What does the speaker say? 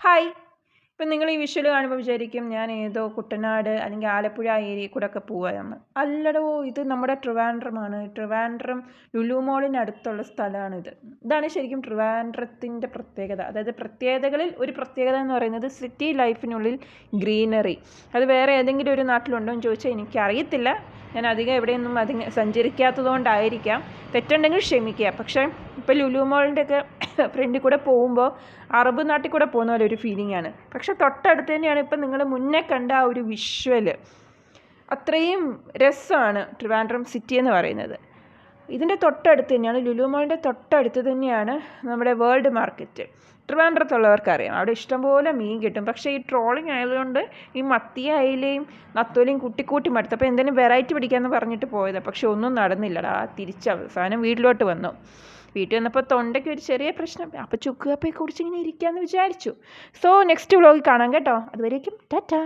Hi. ഇപ്പം നിങ്ങൾ ഈ വിഷ്വൽ കാണുമ്പോൾ വിചാരിക്കും ഞാൻ ഏതോ കുട്ടനാട് അല്ലെങ്കിൽ ആലപ്പുഴ ഏരിയയിൽ കൂടെ ഒക്കെ പോവുകയാണ്. അല്ലടോ, ഇത് നമ്മുടെ ട്രിവാൻഡ്രമാണ്. ട്രിവാൻഡ്രം ലുലു മോളിനടുത്തുള്ള സ്ഥലമാണിത്. ഇതാണ് ശരിക്കും ട്രിവാൻഡ്രത്തിൻ്റെ പ്രത്യേകത. അതായത് പ്രത്യേകതകളിൽ ഒരു പ്രത്യേകത എന്ന് പറയുന്നത് സിറ്റി ലൈഫിനുള്ളിൽ ഗ്രീനറി. അത് വേറെ ഏതെങ്കിലും ഒരു നാട്ടിലുണ്ടോ എന്ന് ചോദിച്ചാൽ എനിക്കറിയത്തില്ല. ഞാൻ അധികം എവിടെയൊന്നും സഞ്ചരിക്കാത്തത് കൊണ്ടായിരിക്കാം. തെറ്റുണ്ടെങ്കിൽ ക്ഷമിക്കുക. പക്ഷേ ഇപ്പോൾ ലുലു മോളിൻ്റെയൊക്കെ ഫ്രണ്ടിൽ കൂടെ പോകുമ്പോൾ അറബ് നാട്ടിൽ കൂടെ പോകുന്ന പോലെ ഒരു ഫീലിംഗ് ആണ്. പക്ഷെ തൊട്ടടുത്ത് തന്നെയാണ് ഇപ്പം നിങ്ങൾ മുന്നേ കണ്ട ആ ഒരു വിഷ്വൽ. അത്രയും രസമാണ് ട്രിവാൻഡ്രം സിറ്റി എന്ന് പറയുന്നത്. ഇതിൻ്റെ തൊട്ടടുത്ത് തന്നെയാണ്, ലുലു മോളിൻ്റെ തൊട്ടടുത്ത് തന്നെയാണ് നമ്മുടെ വേൾഡ് മാർക്കറ്റ്. ട്രിവാൻഡ്രത്തുള്ളവർക്കറിയാം, അവിടെ ഇഷ്ടംപോലെ മീൻ കിട്ടും. പക്ഷേ ഈ ട്രോളിങ് ആയതുകൊണ്ട് ഈ മത്തി അയിലയും നത്തോലിയും കുട്ടിക്കൂട്ടി മടുത്തു. അപ്പോൾ എന്തെങ്കിലും വെറൈറ്റി പിടിക്കാമെന്ന് പറഞ്ഞിട്ട് പോയത്, പക്ഷെ ഒന്നും നടന്നില്ലടാ. അവസാനം വീട്ടിലോട്ട് വന്നു. വീട്ടിൽ വന്നപ്പോൾ തൊണ്ടയ്ക്ക് ഒരു ചെറിയ പ്രശ്നം. അപ്പോൾ ചുക്ക് കപ്പയെ കുറിച്ച് ഇങ്ങനെ ഇരിക്കാമെന്ന് വിചാരിച്ചു. സോ നെക്സ്റ്റ് വ്ളോഗിൽ കാണാം കേട്ടോ. അതുവരേക്കും ടാറ്റാ.